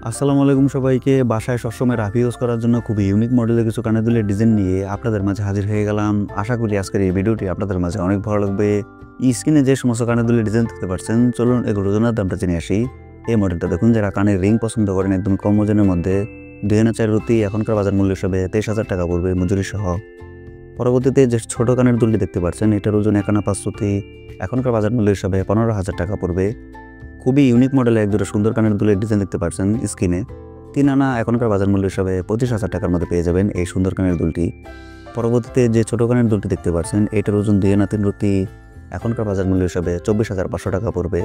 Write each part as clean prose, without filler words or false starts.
আসসালামু আলাইকুম সবাইকে। বাসায় সবসময় রাফ ইউজ করার জন্য খুবই ইউনিক মডেলের কিছু কানের দুলের ডিজাইন নিয়ে আপনাদের মাঝে হাজির হয়ে গেলাম। আশা করি আজকের এই ভিডিওটি আপনাদের মাঝে অনেক ভালো লাগবে। স্ক্রিনে যে সমস্ত কানের দুলের ডিজাইন দেখতে পাচ্ছেন, চলুন এগুলোর জন্য দামটা জেনে আসি। এই মডেলটা দেখুন, যারা কানের রিং পছন্দ করেন একদম কম ওজনের মধ্যে 2004 রুতি, এখনকার বাজার মূল্য হিসাবে 23,000 টাকা পড়বে মজুরি সহ। পরবর্তীতে যে ছোট কানের দুলটি দেখতে পাচ্ছেন, এটার ওজন 1 আনা 5 রুতি, এখনকার বাজার মূল্য হিসাবে 15,000 টাকা পড়বে। খুবই ইউনিক মডেলের এক দুটো সুন্দর কানের দুলের ডিজাইন দেখতে পাচ্ছেন স্ক্রিনে। 3 আনা এখনকার বাজার মূল্য হিসাবে 25,000 টাকার মধ্যে পেয়ে যাবেন এই সুন্দর কানের দুলটি। পরবর্তীতে যে ছোট কানের দুলটি দেখতে পাচ্ছেন, এটার ওজন 2 আনা 3 রুতি, এখনকার বাজার মূল্য হিসাবে 24,500 টাকা পড়বে।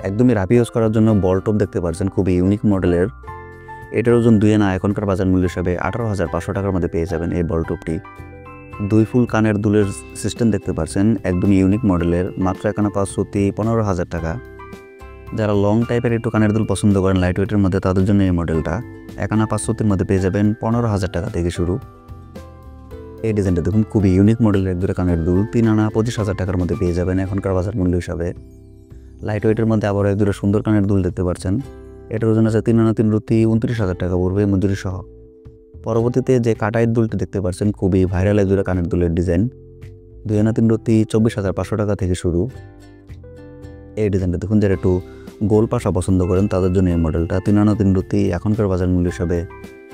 একদমই রাফ ইউজ করার জন্য বল টপ দেখতে পাচ্ছেন, খুবই ইউনিক মডেলের। এটার ওজন 2 আনা, এখনকার বাজার মূল্য হিসাবে 18,500 টাকার মধ্যে পেয়ে যাবেন এই বল টপটি। 2 ফুল কানের দুলের সিস্টেম দেখতে পাচ্ছেন, একদমই ইউনিক মডেলের, মাত্র 1 আনা 5 রুতি, 15,000 টাকা। যারা লং টাইপের একটু কানের দুল পছন্দ করেন লাইট ওয়েটের মধ্যে, তাদের জন্য এই মডেলটা 1 আনা 5 রুতির মধ্যে পেয়ে যাবেন 15,000 টাকা থেকে শুরু। এই ডিজাইনটা দেখুন, খুবই ইউনিক মডেলের এক দুটো কানের দুল, 3 আনা 25,000 টাকার মধ্যে পেয়ে যাবেন এখনকার বাজার মূল্য হিসাবে। লাইট ওয়েটের মধ্যে আবার এক দুটো সুন্দর কানের দুল দেখতে পাচ্ছেন, এটার ওজন আছে 3 আনা 3 রুতি, 29,000 টাকা পড়বে মজুরি সহ। পরবর্তীতে যে কাটাইয়ের দুলটি দেখতে পাচ্ছেন, খুবই ভাইরাল এক দুটো কানের দুলের ডিজাইন, 2 আনা 3 রুতি, 24,500 টাকা থেকে শুরু। এই ডিজাইনটা দেখুন, যারা একটু গোল পাশা পছন্দ করেন তাদের জন্য এই মডেলটা 3 আনা 3 রুতি, এখনকার বাজার মূল্য হিসাবে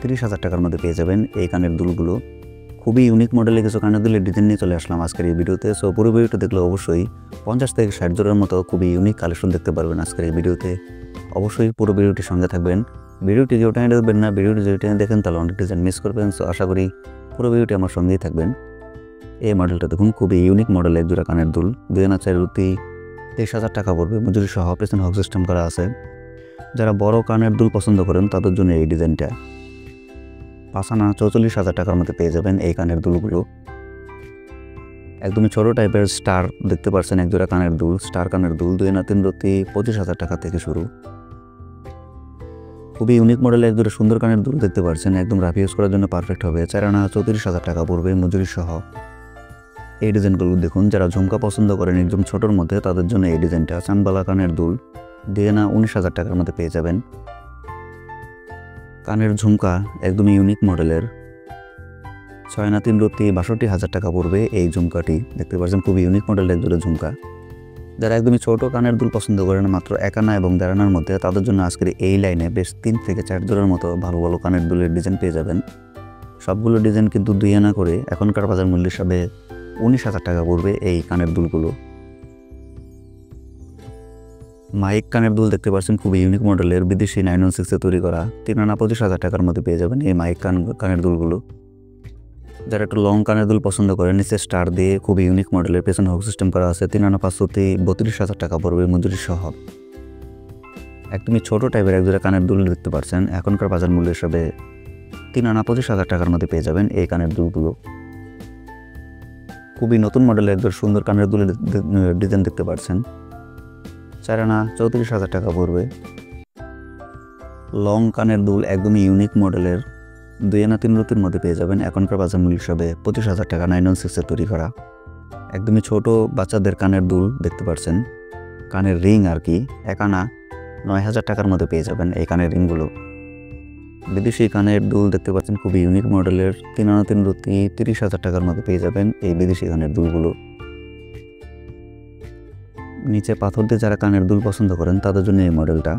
30,000 টাকার মধ্যে পেয়ে যাবেন এই কানের দুলগুলো। খুবই ইউনিক মডেলের কিছু কানের দুলের ডিজাইন নিয়ে চলে আসলাম আজকের এই ভিডিওতে। সো পুরো ভিডিওটা দেখলে অবশ্যই 50 থেকে 60 জোড়ার মতো খুবই ইউনিক কালেকশন দেখতে পারবেন আজকের এই ভিডিওতে। অবশ্যই পুরো ভিডিওটির সঙ্গে থাকবেন। ভিডিওটি যেটা দেখবেন না, ভিডিওটি যেটা দেখেন তাহলে অনেক ডিজাইন মিস করবেন। সো আশা করি পুরো ভিডিওটি আমার সঙ্গেই থাকবেন। এই মডেলটা দেখুন, খুবই ইউনিক মডেলের এক জোড়া কানের দুল, 2 আনা 4 রুতি, 23,000 টাকা পড়বে মজুরি সহ, পেছনে হক সিস্টেম করা আছে। যারা বড় কানের দুল পছন্দ করেন তাদের জন্য এই ডিজাইনটা 5 আনা 44,000 টাকার মধ্যে পেয়ে যাবেন এই কানের দুলগুলো। একদমই ছোট টাইপের স্টার দেখতে পাচ্ছেন এক জোড়া কানের দুল, স্টার কানের দুল, 2 আনা 3 রুতি, 25,000 টাকা থেকে শুরু। খুবই ইউনিক মডেলের এক জোড়া সুন্দর কানের দুল দেখতে পাচ্ছেন, একদম রাফ ইউজ করার জন্য পারফেক্ট হবে। 4 আনা 34,000 টাকা পড়বে মজুরি সহ। এই ডিজাইনগুলো দেখুন, যারা ঝুমকা পছন্দ করেন একদম ছোটোর মধ্যে তাদের জন্য এই ডিজাইনটা চানবালা কানের দুল, 2 আনা 19,000 টাকার মধ্যে পেয়ে যাবেন। কানের ঝুমকা একদমই ইউনিক মডেলের, 6 আনা 3 রুতি, 62,000 টাকা পড়বে এই ঝুমকাটি। দেখতে পাচ্ছেন খুবই ইউনিক মডেলের এক দুটো ঝুমকা। যারা একদমই ছোট কানের দুল পছন্দ করেন মাত্র 1 আনা এবং 1.5 আনার মধ্যে, তাদের জন্য আজকের এই লাইনে বেশ 3 থেকে 4 জোড়ার মতো ভালো ভালো কানের দুলের ডিজাইন পেয়ে যাবেন। সবগুলো ডিজাইন কিন্তু 2 আনা করে, এখনকার বাজার মূল্য হিসাবে 19,000 টাকা পড়বে এই কানের দুলগুলো। মাইক কানের দুল দেখতে পাচ্ছেন, খুবই ইউনিক মডেলের, বিদেশি 916 তৈরি করা, 3 আনা 25,000 টাকার মধ্যে পেয়ে যাবেন এই মাইক কানের দুলগুলো। যারা একটু লং কানের দুল পছন্দ করেন, নিচে স্টার দিয়ে খুবই ইউনিক মডেলের, পেছনে হক সিস্টেম করা আছে, 3 আনা 5 রুতি, 32,000 টাকা পড়বে মজুরি সহ। একদমই ছোট টাইপের এক জোড়া কানের দুল দেখতে পাচ্ছেন, এখনকার বাজার মূল্য হিসাবে 3 আনা 25,000 টাকার মধ্যে পেয়ে যাবেন এই কানের দুলগুলো। খুবই নতুন মডেলের একদম সুন্দর কানের দুলের ডিজাইন দেখতে পাচ্ছেন, 4 আনা 34,000 টাকা পড়বে। লং কানের দুল একদমই ইউনিক মডেলের, 2 আনা 3 রুতির মধ্যে পেয়ে যাবেন এখনকার বাজার মূল্য হিসাবে 25,000 টাকা, 916 তৈরি করা। একদমই ছোট বাচ্চাদের কানের দুল দেখতে পাচ্ছেন, কানের রিং আর কি, 1 আনা 9,000 টাকার মধ্যে পেয়ে যাবেন এই কানের রিংগুলো। বিদেশি কানের দুল দেখতে পাচ্ছেন, খুবই ইউনিক মডেলের, 3 আনা 3 রুতি, 30,000 টাকার মধ্যে পেয়ে যাবেন এই বিদেশি কানের দুলগুলো। নিচে পাথর দিয়ে যারা কানের দুল পছন্দ করেন তাদের জন্য এই মডেলটা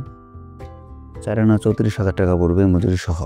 4 আনা 34,000 টাকা পড়বে মজুরি সহ।